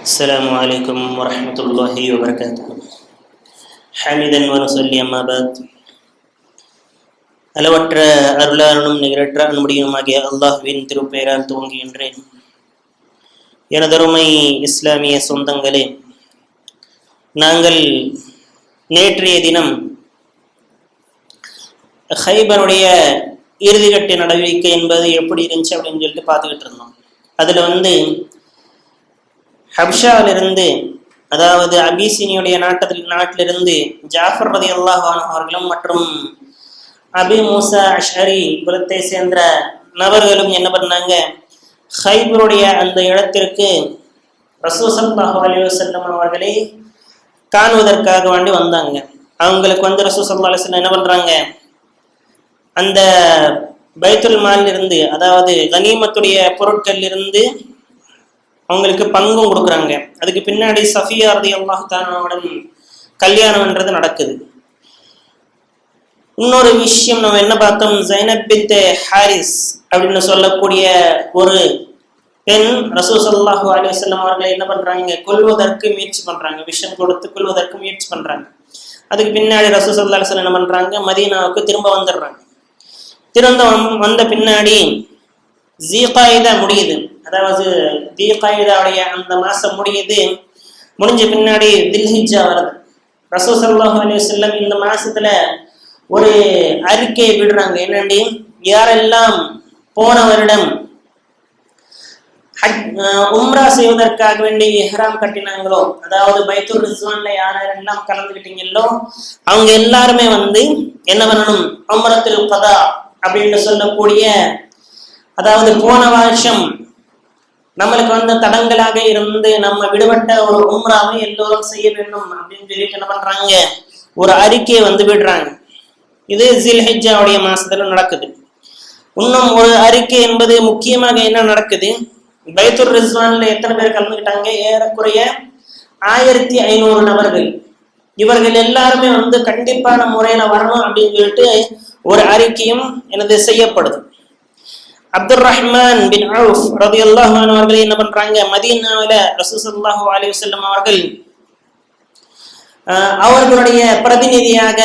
السلام عليكم ورحمة الله وبركاته. حمدا ونصلي أما بعد. அளவற்ற அருளாளனும் நிகரற்ற அன்புடையுமாகிய அல்லாஹ்வின் திருப்பெயரால் துவங்குகின்றேன். எனதருமை இஸ்லாமிய சொந்தங்களே, நாங்கள் நேற்றைய தினம் ஹைபருடைய இறுதிக்கட்ட நடவடிக்கை என்பது எப்படி இருந்துச்சு அப்படின்னு சொல்லிட்டு பார்த்துக்கிட்டு இருந்தோம். அதில் ஹப்ஷாவிலிருந்து, அதாவது அபிசீனியுடைய நாட்டிலிருந்து ஜாஃபர் ரலியல்லாஹு அன்ஹு அவர்களும் மற்றும் அபி மூசா அஷ்அரி குலத்தை சேர்ந்த நபர்களும் என்ன பண்ணாங்க, ஹைபருடைய அந்த இடத்திற்கு ரசூல் ஸல்லல்லாஹு அலைஹி வஸல்லம் அவர்களை காணுவதற்காக வேண்டி வந்தாங்க. அவங்களுக்கு ரசூல் ஸல்லல்லாஹு அலைஹி வஸல்லம் என்ன பண்றாங்க, அந்த பைத்துல் மால் இருந்து, அதாவது கனிமத்துடைய பொருட்கள் இருந்து அவங்களுக்கு பங்கும் கொடுக்குறாங்க. அதுக்கு பின்னாடி சஃபியா ரலியல்லாஹு தஆலாவுடன் கல்யாணம்ன்றது நடக்குது. இன்னொரு விஷயம் நம்ம என்ன பார்த்தோம், ஜைனப் பின்த் ஹாரிஸ் அப்படின்னு சொல்லக்கூடிய ஒரு பெண் ரசூல் ஸல்லல்லாஹு அலைஹி வஸல்லம் அவர்களை என்ன பண்றாங்க, கொல்வதற்கு முயற்சி பண்றாங்க, விஷம் கொடுத்து கொல்வதற்கு முயற்சி பண்றாங்க. அதுக்கு பின்னாடி ரசூல் ஸல்லல்லாஹு அலைஹி வஸல்லம் என்ன பண்றாங்க, மதீனாவுக்கு திரும்ப வந்துடுறாங்க. திரும்ப வந்த பின்னாடி ஜீகாயிதா முடியுது, அதாவது தீகாயிதாவுடைய அந்த மாசம் முடிஞ்ச பின்னாடி தில்ஹிஜ்ஜா வருது. ரசூல் ஸல்லல்லாஹு அலைஹி வஸல்லம் இந்த மாசத்துல ஒரு அறிக்கையை விடுறாங்க. என்னண்டி, யாரெல்லாம் போன வருடம் உம்ரா செய்வதற்காக வேண்டி இஹ்ராம் கட்டினாங்களோ, அதாவது பைத்துல் ரிஸ்வான்ல யாரெல்லாம் கலந்துக்கிட்டீங்களோ அவங்க எல்லாருமே என்ன பண்ணணும், உம்ரத்துல் கதா அப்படின்னு சொல்லக்கூடிய, அதாவது போன வருஷம் நம்மளுக்கு தடங்களாக இருந்து நம்ம விடுபட்ட ஒரு உம்ராவை எல்லோரும் செய்ய வேண்டும் அப்படின்னு சொல்லிட்டு என்ன பண்றாங்க, ஒரு அறிக்கையை விடுறாங்க. இது ஜில்ஹிஜ்ஜாவுடைய மாசத்துல நடக்குது. இன்னும் ஒரு அறிக்கை என்பது முக்கியமாக என்ன நடக்குது, பைத்துல் ரிஸ்வான்ல எத்தனை பேர் கலந்துக்கிட்டாங்க, ஏறக்குறைய 1500 நபர்கள். இவர்கள் எல்லாருமே கண்டிப்பான முறையில வரணும் அப்படின்னு சொல்லிட்டு ஒரு அறிக்கையும் செய்யப்படுது. அப்துல் ரஹ்மான் பின் அவுஃப் ரலியல்லாஹு அன்ஹு அவர்கள் என்ன பண்றாங்க, மதீனாவில ரசூல் ஸல்லல்லாஹு அலைஹி வஸல்லம் அவர்கள் அவர்களுடைய பிரதிநிதியாக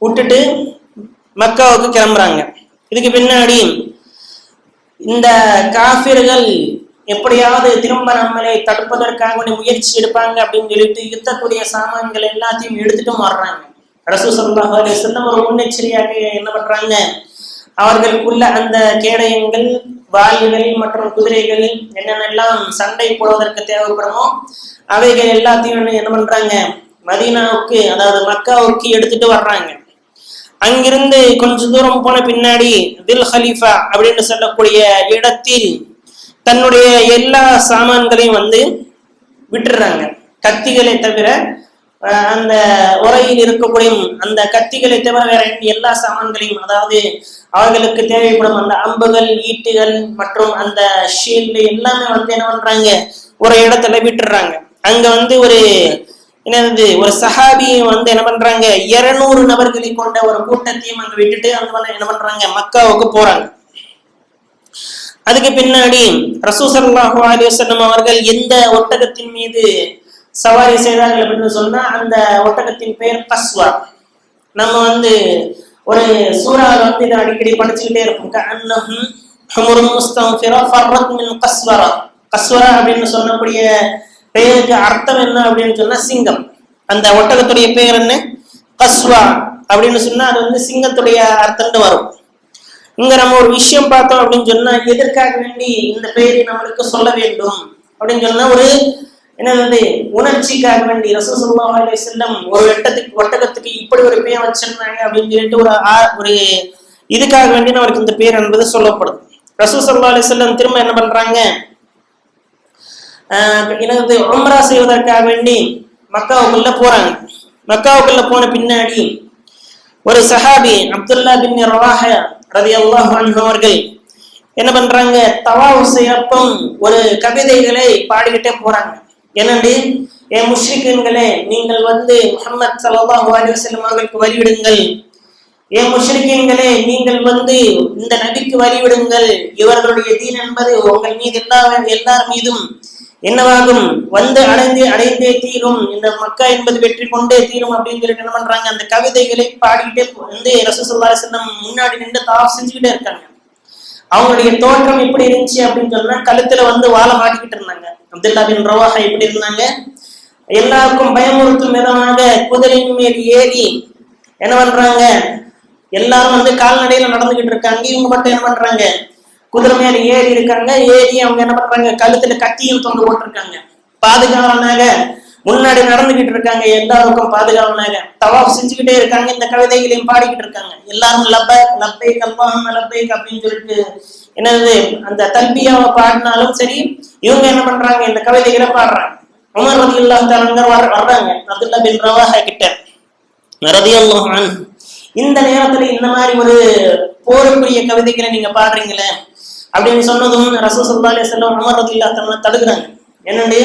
விட்டுட்டு மக்காவுக்கு கிளம்புறாங்க. இதுக்கு பின்னாடி இந்த காஃபிர்கள் எப்படியாவது திரும்ப நம்மளை தடுப்பதற்காக முயற்சி எடுப்பாங்க அப்படின்னு சொல்லிட்டு யுத்தக்கூடிய சாமான்கள் எல்லாத்தையும் எடுத்துட்டு வர்றாங்க. ரசூல் ஸல்லல்லாஹு அலைஹி வஸல்லம் ஒரு முன்னெச்சரிக்கையாக என்ன பண்றாங்க, அவர்களுக்குள்ள அந்த கேடயங்கள், வாள்கள் மற்றும் குதிரைகள் என்னென்னலாம் சண்டை போடுவதற்கு தேவைப்படுமோ அவைகள் எல்லாத்தையும் என்ன பண்றாங்க, மதீனாவுக்கு, அதாவது மக்காவுக்கு எடுத்துட்டு வர்றாங்க. அங்கிருந்து கொஞ்ச தூரம் போன பின்னாடி தில் ஹலீஃபா அப்படின்னு சொல்லக்கூடிய இடத்தில் தன்னுடைய எல்லா சாமான்களையும் விட்டுறாங்க. கத்திகளை தவிர, அந்த உரையில் இருக்கக்கூடிய அந்த கத்திகளை தவிர வேற எல்லா சாமான்களையும், அதாவது அவர்களுக்கு தேவைப்படும் அந்த அம்புகள், ஈட்டுகள் மற்றும் அந்த ஷீல்டு எல்லாமே என்ன பண்றாங்க, ஒரு இடத்துல விட்டுறாங்க. அங்க ஒரு சஹாபியும் என்ன பண்றாங்க, 200 நபர்களை கொண்ட ஒரு கூட்டத்தையும் அங்க விட்டுட்டு என்ன பண்றாங்க, மக்காவுக்கு போறாங்க. அதுக்கு பின்னாடி ரசூல் ஸல்லல்லாஹு அலைஹி வஸல்லம் அவர்கள் எந்த ஒட்டகத்தின் மீது சவாரி செய்தார்கள் அப்படின்னு சொன்னா, அந்த ஒட்டகத்தின் பெயர் கஸ்வா. நம்ம ஒரு சூறால இதை அடிக்கடி படிச்சுக்கிட்டே இருக்கும். கஸ்வரா அப்படின்னு சொல்லக்கூடிய பெயருக்கு அர்த்தம் என்ன அப்படின்னு சொன்னா சிங்கம். அந்த ஒட்டகத்துடைய பெயர் என்ன, கஸ்வா அப்படின்னு சொன்னா அது சிங்கத்துடைய அர்த்தம் வரும். இங்க நம்ம ஒரு விஷயம் பார்த்தோம் அப்படின்னு சொன்னா, எதற்காக வேண்டி இந்த பெயரை நம்மளுக்கு சொல்ல வேண்டும் அப்படின்னு சொன்னா, ஒரு உணர்ச்சிக்காக வேண்டி ரசூல் ஸல்லல்லாஹு அலைஹி வஸல்லம் ஒரு ஒட்டகத்துக்கு இப்படி ஒரு பெயர் வச்சிருந்தாங்க அப்படின்னு சொல்லிட்டு ஒரு இதுக்காக வேண்டி அவருக்கு இந்த பெயர் என்பது சொல்லப்படுது. ரசூல் ஸல்லல்லாஹு அலைஹி வஸல்லம் திரும்ப என்ன பண்றாங்க, உம்ரா செய்வதற்காக வேண்டி மக்காவுக்குள்ள போறாங்க. மக்காவுக்குள்ள போன பின்னாடி ஒரு சஹாபி அப்துல்லா பின் ரவாஹா ரலியல்லாஹு அன்ஹு அவர்கள் என்ன பண்றாங்க, தவாஃப் செய்யப்போ ஒரு கவிதைகளை பாடிக்கிட்டே போறாங்க. என்னண்டு, ஏன் முஷ்ரிக்கீன்களே, நீங்கள் முஹம்மது ஸல்லல்லாஹு அலைஹி வஸல்லம் அவர்களுக்கு வழிவிடுங்கள். ஏன் முஷ்ரிக்கீன்களே, நீங்கள் இந்த நபிக்கு வழிவிடுங்கள். இவர்களுடைய தீன் என்பது உங்கள் மீது எல்லார் மீதும் என்னவாகும், வந்து அடைந்தே தீரும், இந்த மக்கா என்பது வெற்றி கொண்டே தீரும் அப்படின்னு சொல்லிட்டு என்ன பண்றாங்க, அந்த கவிதைகளை பாடிக்கிட்டே வந்து ரசூலுல்லாஹி ஸல்லல்லாஹு அலைஹி வஸல்லம் முன்னாடி நின்று தவாஃப் செஞ்சுக்கிட்டே இருக்காங்க. அவங்களுடைய தோற்றம் எப்படி இருந்துச்சு அப்படின்னு சொன்னா, கழுத்துல வந்து வாழை மாட்டிக்கிட்டு இருந்தாங்க. அப்துல்லா பின் ரவாஹா எப்படி இருந்தாங்க, எல்லாருக்கும் பயமுறுத்தும் விதமாக குதிரையின் மேல் ஏறி என்ன பண்றாங்க, எல்லாரும் வந்து கால்நடையில நடந்துகிட்டு இருக்காங்க, இவங்க மட்டும் என்ன பண்றாங்க, குதிரை மேல ஏறி இருக்காங்க. ஏறி அவங்க என்ன பண்றாங்க, கழுத்துல கத்தியும் தொங்க போட்டிருக்காங்க. பாதுகாவலனாக முன்னாடி நடந்துகிட்டு இருக்காங்க, எல்லாருக்கும் பாதுகாவலனாக தவாஃப் செஞ்சுக்கிட்டே இருக்காங்க. இந்த கவிதைகளையும் பாடிக்கிட்டு இருக்காங்க. எல்லாரும் லப்பைக் அல்லாஹும்ம லப்பைக் அப்படின்னு சொல்லிட்டு என்னது அந்த தல்பியாவை பாடினாலும் சரி, இவங்க என்ன பண்றாங்க, இந்த கவிதைகளை பாடுறாங்க. உமர் ரலியல்லாஹு தஆலா வர்றாங்க அப்துல்லா பின் ரவாஹா கிட்ட ரலியல்லாஹு அன்ஹு. இந்த நேரத்துல இந்த மாதிரி ஒரு போருக்குரிய கவிதைகளை நீங்க பாடுறீங்களே அப்படின்னு சொன்னதும் ரசூல் ஸல்லல்லாஹு அலைஹி வஸல்லம் உமர் ரலியல்லாஹு தஆலா தடுக்குறாங்க. என்னன்னு,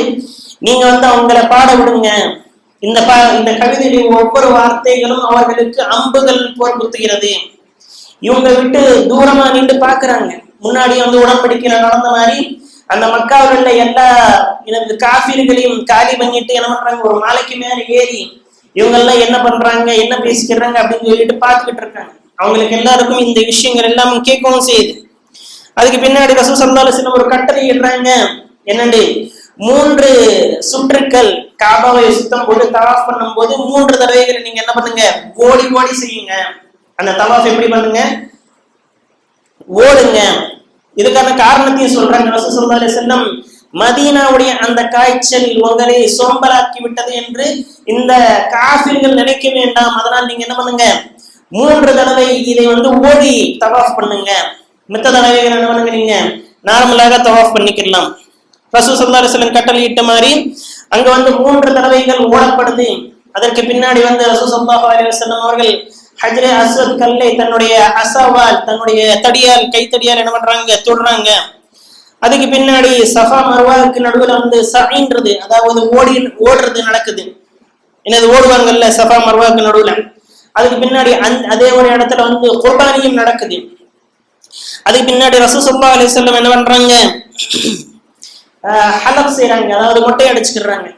நீங்க வந்து அவங்கள பாட விடுங்க, இந்த கவிதையுடைய ஒவ்வொரு வார்த்தைகளும் அவர்களுக்கு அம்புகள் போர் குத்துகிறது. இவங்க விட்டு தூரமா நின்று பாக்குறாங்க. முன்னாடி வந்து உடன்படிக்கையில நடந்த மாதிரி அந்த மக்காவில் உள்ள எல்லா காஃபிர்களையும் காலி பண்ணிட்டு என்ன பண்றாங்க, ஒரு மாலைக்கு மேல ஏறி இவங்க எல்லாம் என்ன பண்றாங்க, என்ன பேசிக்கிறாங்க அப்படின்னு சொல்லிட்டு பார்த்துக்கிட்டு இருக்காங்க. அவங்களுக்கு எல்லாருக்கும் இந்த விஷயங்கள் எல்லாம் கேட்கவும் செய்யுது. அதுக்கு பின்னாடி ரசூல் ஸல்லல்லாஹு அலைஹி வஸல்லம் ஒரு கட்டளை இடுறாங்க. என்னண்டு, 3 சுற்றுக்கள் காபாவை சுத்தம் போது தவாஃப் பண்ணும் போது 3 தடவைகளை நீங்க என்ன பண்ணுங்க, ஓடி ஓடி செய்யுங்க. அந்த தவாஃப் எப்படி பண்ணுங்க, ஓடுங்க. இதுக்கான காரணத்தையும் சொல்றாங்க ரசூல் ஸல்லல்லாஹு அலைஹி வஸல்லம். மதீனாவுடைய அந்த காய்ச்சல் உங்களை சோம்பலாக்கி விட்டது என்று இந்த காஃபிர்கள் நினைக்க வேண்டாம். அதனால் நீங்க என்ன பண்ணுங்க, 3 தடவை இதை வந்து ஓடி தவாஃப் பண்ணுங்க. மித்த தடவைகள் என்ன பண்ணுங்க, நீங்க நார்மலாக தவாஃப் பண்ணிக்கலாம். ரசூல் ஸல்லல்லாஹு அலைஹி வஸல்லம் கட்டளையிட்ட மாதிரி அங்க வந்து 3 தடவைகள் ஓடப்படுது. அதற்கு பின்னாடி வந்து ரசூல் ஸல்லல்லாஹு அலைஹி வஸல்லம் அவர்கள் ஹஜ்ரே அஸ்வத் கல்லை தன்னுடைய அசாவால், தன்னுடைய தடியால், கைத்தடியால் என்ன பண்றாங்க, தொடுறாங்க. அதுக்கு பின்னாடி சஃபா மர்வாவுக்கு நடுவில் வந்து சஈன்றது, அதாவது ஓடுறது நடக்குது. என்னது, ஓடுவாங்கல்ல சஃபா மர்வாவுக்கு நடுவுல. அதுக்கு பின்னாடி அதே ஒரு இடத்துல வந்து குர்பானியும் நடக்குது. அதுக்கு பின்னாடி ரசூல் ஸல்லல்லாஹு அலைஹி வஸல்லம் என்ன பண்றாங்க, ஹலப் செய்யறாங்க, அதாவது மொட்டை அடிச்சுக்கிறாங்க.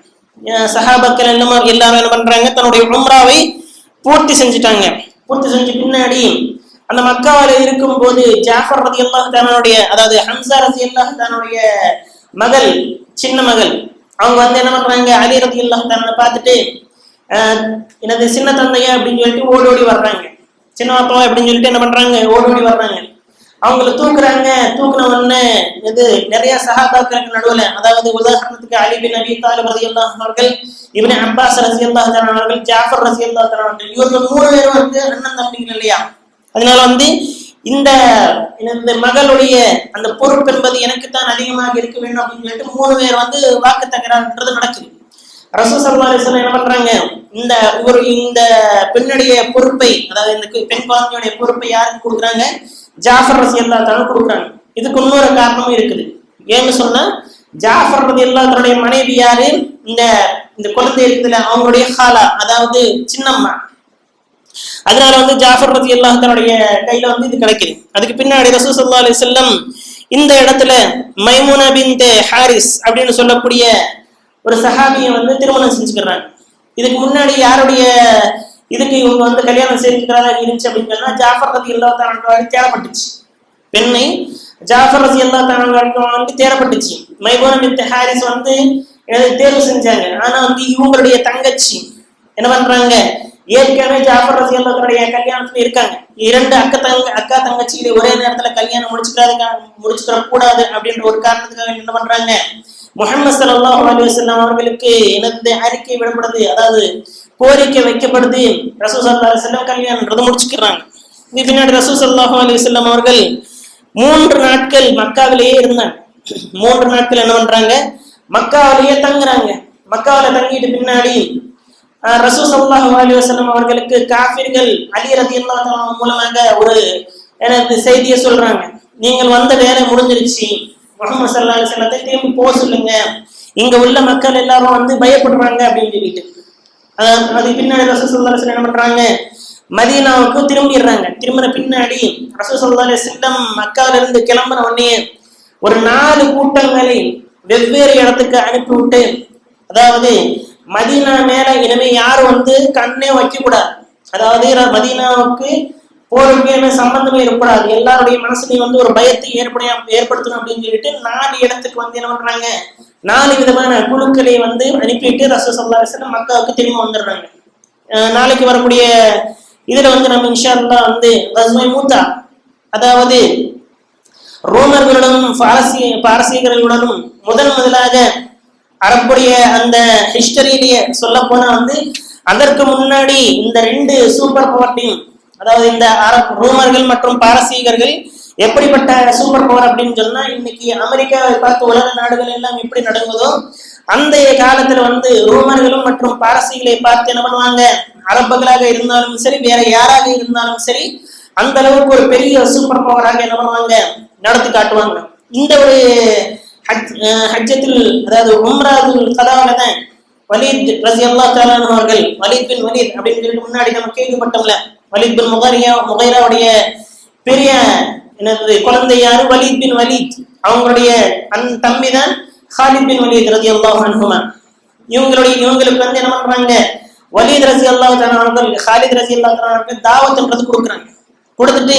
சஹாபாக்கள் எல்லாரும் என்ன பண்றாங்க, தன்னுடைய உம்ராவை பூர்த்தி செஞ்சுட்டாங்க. பூர்த்தி செஞ்ச பின்னாடி அந்த மக்காவில இருக்கும் போது ஜாஃபர் ரலியல்லாஹு தஆலாவுடைய, அதாவது ஹம்ஸா ரலியல்லாஹு தஆலாவுடைய மகள், சின்ன மகள், அவங்க வந்து என்ன பண்றாங்க, அலி ரலியல்லாஹு தஆலா பார்த்துட்டு எனது சின்ன தந்தையா அப்படின்னு சொல்லிட்டு ஓடி வர்றாங்க. சின்ன பாப்பாவை அப்படின்னு சொல்லிட்டு என்ன பண்றாங்க, ஓடி வர்றாங்க. அவங்களை தூக்குறாங்க. தூக்குன உடனே இது நிறைய சஹாபாக்களுக்கு நடுவுல, அதாவது உதாரணத்துக்கு அலி பின் அபி தாலிப் ரலியல்லாஹு அவர்கள், இப்னு அப்பாஸ் ரலியல்லாஹு தஆலா அவர்கள், ஜாஃபர் ரலியல்லாஹு தஆலா அவர்கள், இவர்கள் 3 பேரும் வந்து அண்ணன் தம்பிகள் இல்லையா. அதனால வந்து இந்த மகளுடைய அந்த பொறுப்பு என்பது எனக்குத்தான் அதிகமாக இருக்க வேண்டும் அப்படின்னு சொல்லிட்டு 3 பேர் வந்து வாக்கு தகராறுன்றது நடக்குது. ரசூல் ஸல்லல்லாஹு அலைஹி வஸல்லம் என்ன பண்றாங்க, இந்த பெண்ணுடைய பொறுப்பை, அதாவது இந்த பெண் குழந்தையுடைய பொறுப்பை யாருக்கு கொடுக்குறாங்க, ஜாஃபர் ரலியல்லாஹு தஆலா கொடுக்குறாங்க. இதுக்கு இன்னொரு காரணமும் இருக்குது. ஏன்னு சொன்னா, ஜாஃபர் ரலியல்லாஹு தஆலாவுடைய மனைவி யாரு, இந்த குழந்தை இருக்குதுல அவங்களுடைய ஹாலா, அதாவது சின்னம்மா. அதனால வந்து ஜாஃபர் ரலியல்லாஹு தஆலாவுடைய கையில வந்து இது கிடைக்குது. அதுக்கு பின்னாடி ரசூல் ஸல்லல்லாஹு அலைஹி வஸல்லம் இந்த இடத்துல மைமூனா பின்த் ஹாரிஸ் அப்படின்னு சொல்லக்கூடிய ஒரு சஹாபியை வந்து திருமணம் செஞ்சுக்கிறாங்க. இதுக்கு முன்னாடி யாருடைய இதுக்கு இவங்க வந்து கல்யாணம் செஞ்சுக்கிறதா இருந்துச்சு அப்படின்னு சொன்னா, ஜாஃபர் ரலியல்லாஹு தஆலா தேடப்பட்டுச்சு. பெண்ணை ஜாஃபர் ரலியல்லாஹு தஆலா வந்து தேடப்பட்டுச்சு. மைமூனா பின்த் ஹாரிஸ் வந்து தேர்வு செஞ்சாங்க. ஆனா வந்து இவங்களுடைய தங்கச்சி என்ன பண்றாங்க, ஏற்கனவே ஜாஃபர் ரலியல்லாஹு தஆலா கல்யாணத்துல இருக்காங்க. 2 அக்கா தங்கச்சிகளை ஒரே நேரத்துல கல்யாணம் முடிச்சுக்கிற கூடாது அப்படின்ற ஒரு காரணத்துக்காக என்ன பண்றாங்க, முஹம்மது ஸல்லல்லாஹு அலைஹி வஸல்லம் அவர்களுக்கு எனது அறிக்கை விடப்படுது, அதாவது கோரிக்கை வைக்கப்படுது. ரசூல் ஸல்லல்லாஹு அலைஹி வஸல்லம் கல்யாணம்ன்றது முடிச்சுக்கிறாங்க. இது பின்னாடி ரசூல் ஸல்லல்லாஹு அலைஹி வஸல்லம் அவர்கள் 3 நாட்கள் மக்காவிலேயே இருந்தாங்க. 3 நாட்கள் என்ன பண்றாங்க, மக்காவிலேயே தங்குறாங்க. மக்காவில தங்கிட்டு பின்னாடி ரசூல் ஸல்லல்லாஹு அலைஹி வஸல்லம் அவர்களுக்கு காஃபிர்கள் அலி ரலியல்லாஹு தஆலா மூலமாக ஒரு செய்தியை சொல்றாங்க. நீங்கள் வந்த வேலை முடிஞ்சிருச்சு, முஹம்மது ஸல்லல்லாஹு அலைஹி வஸல்லத்தை திரும்பி போக சொல்லுங்க, இங்க உள்ள மக்கள் எல்லாரும் வந்து பயப்படுறாங்க அப்படின்னு சொல்லிட்டு. அதுக்கு பின்னாடி ரசூல் ஸல்லல்லாஹு அலைஹி வஸல்லம் என்ன பண்றாங்க, மதீனாவுக்கு திரும்பிடுறாங்க. திரும்பின பின்னாடி ரசூல் ஸல்லல்லாஹு அலைஹி வஸல்லம் மக்காவில இருந்து கிளம்புற உடனே ஒரு 4 கூட்டங்களை வெவ்வேறு இடத்துக்கு அனுப்பிவிட்டு, அதாவது மதீனா மேல இனிமே யாரும் கண்ணே வைக்க கூடாது. அதாவது மதீனாவுக்கு போருக்கு சம்பந்தமே இருக்கக்கூடாது. எல்லாருடைய மனசுலையும் ஒரு பயத்தை ஏற்படுத்தணும் அப்படின்னு சொல்லிட்டு 4 இடத்துக்கு என்ன பண்றாங்க, 4 விதமான குழுக்களை அனுப்பிட்டு ரசூல் ஸல்லல்லாஹு அலைஹி வஸல்லம் மக்காவுக்கு திரும்ப வந்துடுறாங்க. நாளைக்கு வரக்கூடிய இதுல நம்ம இன்ஷா அல்லாஹ் கஸ்வை மூத்தா, அதாவது ரோமர்களுடனும் பாரசீகர்களுடனும் முதலாக அரபுடைய அந்த ஹிஸ்டரியிலேயே சொல்ல போனா அதற்கு முன்னாடி இந்த 2 சூப்பர் பவர் டீம், அதாவது இந்த ரோமர்கள் மற்றும் பாரசீகர்கள் எப்படிப்பட்ட சூப்பர் பவர் அப்படின்னு சொன்னா, இன்னைக்கு அமெரிக்காவை பார்த்து உலக நாடுகள் எல்லாம் எப்படி நடந்ததோ அந்த காலத்துல ரோமர்களும் மற்றும் பாரசீகளை பார்த்து என்ன பண்ணுவாங்க, அரபுகளாக இருந்தாலும் சரி வேற யாராக இருந்தாலும் சரி அந்த அளவுக்கு ஒரு பெரிய சூப்பர் பவராக என்ன பண்ணுவாங்க, நடத்தி காட்டுவாங்க. இந்த ஒரு ஹஜ்ஜத்தில், அதாவது உம்ராவுல் கதாவில தான் வலீத் ரலியல்லாஹு தஆலா அன்ஹு அவர்கள், வலீத் பின் வலீத் அப்படின்னு சொல்லிட்டு முன்னாடி நம்ம கேள்விப்பட்டோம்ல, வலீத் பின் முகைராவுடைய பெரிய குழந்தை யாரு, வலீத் பின் வலீத். அவங்களுடைய தம்பி தான் ஹாலித் பின் வலீத் ரலியல்லாஹு அன்ஹுமா. இவங்களுக்கு என்ன பண்றாங்க, வலீத் ரலியல்லாஹு தஆலா அவர்கள் ஹாலித் ரலியல்லாஹு தஆலா அவர்கள் தாவத்ன்றது கொடுக்குறாங்க. கொடுத்துட்டு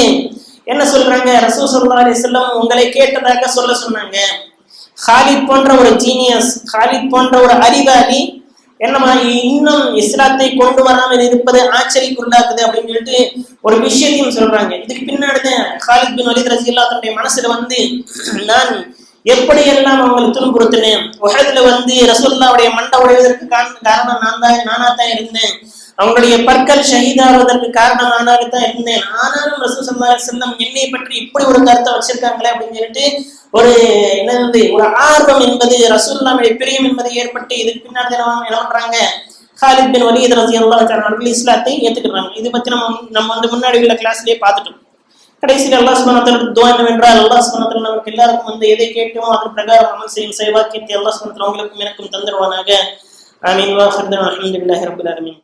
என்ன சொல்றாங்க, ரசூல் ஸல்லல்லாஹு அலைஹி வஸல்லம் உங்களை கேட்டதாக சொன்னாங்க. ஹாலித் போன்ற ஒரு ஜீனியஸ், ஹாலித் போன்ற ஒரு அறிவாளி என்னமா இன்னும் இஸ்லாத்தை கொண்டு வராமல் இருப்பது ஆச்சரியக்குள்ளாக்குது அப்படின்னு சொல்லிட்டு ஒரு விஷயத்தையும் சொல்றாங்க. இதுக்கு பின்னாடிதான் ஹாலித் பின் வலீத் ரலியல்லாஹு தன்னுடைய மனசுல நான் எப்படி எல்லாம் அவங்களை துன்புறுத்தினேன், உஹதுல ரசூலுல்லாஹ்வுடைய மண்டை உடைவதற்கு காரணம் நானா தான் இருந்தேன், அவங்களுடைய பற்கள் ஷஹீதாவதற்கு காரணம் நானாகத்தான் இருந்தேன், ஆனாலும் ரசூல் ஸல்லல்லாஹு அலைஹி வஸல்லம் என்னை பற்றி இப்படி ஒரு கருத்தை வச்சிருக்காங்களே அப்படின்னு சொல்லிட்டு ஒரு ஒரு ஆர்வம் என்பது, ரசூலுல்லாஹ்வுடைய பிரியம் என்பது ஏற்பட்டு இதுக்கு பின்னாடி என்ன பண்றாங்க, ஹாலித் பின் வலீத் ரலியல்லாஹு தஆலா அவர்கள் இஸ்லாத்தை ஏத்துக்கிறாங்க. இது பத்தி நம்ம முன்னாடி உள்ள கிளாஸ்லயே பார்த்துட்டோம். கடைசியில் அல்லாஹ் சுப்ஹானஹு வ தஆலா துஆ என்னவென்றால், அல்லாஹ் சுப்ஹானஹு வ தஆலா நமக்கு எல்லாருக்கும் எதை கேட்டோமோ அதன் பிரகாரம் அமல் செய்யும் செய்வாக்கியத்தை அல்லாஹ் சுப்ஹானஹு வ தஆலா உங்களுக்கும் எனக்கும் தந்துடுவானாக. ஆமீன். வ அல்ஹம்துலில்லாஹி ரப்பில் ஆலமீன்.